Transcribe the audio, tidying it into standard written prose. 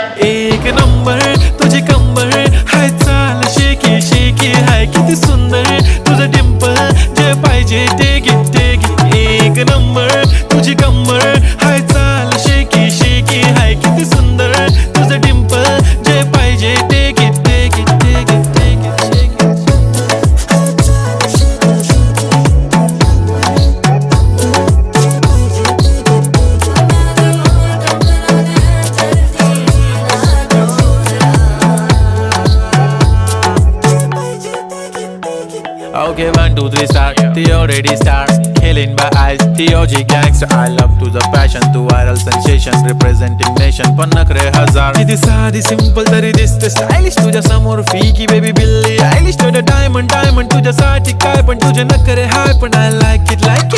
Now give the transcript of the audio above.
एक नंबर तुझी कंबर हाय, चाल शेकी शेकी हाय, किती सुंदर तुझं डिंपल, जे पाहिजे ते घे ते घे. एक नंबर तुझी कंबर हाय, चाल शेकी शेकी हाय, किती सुंदर तुझं डिंपल, जे पाहिजे ते घे ते घे ते घे ते घे ते घे. Okay, 1, 2, 3 start. The already start. Killing by eyes. The OG gangster. I love to the passion, to viral sensation, representing nation. पन्नकरे हजार. किती साधी simple तरी दिसते stylish तुझ्या समोर फीकी baby बिल्ली. Stylish to the diamond तुझ्यासाठी काय पण तुझे नखरे हाय पण I like it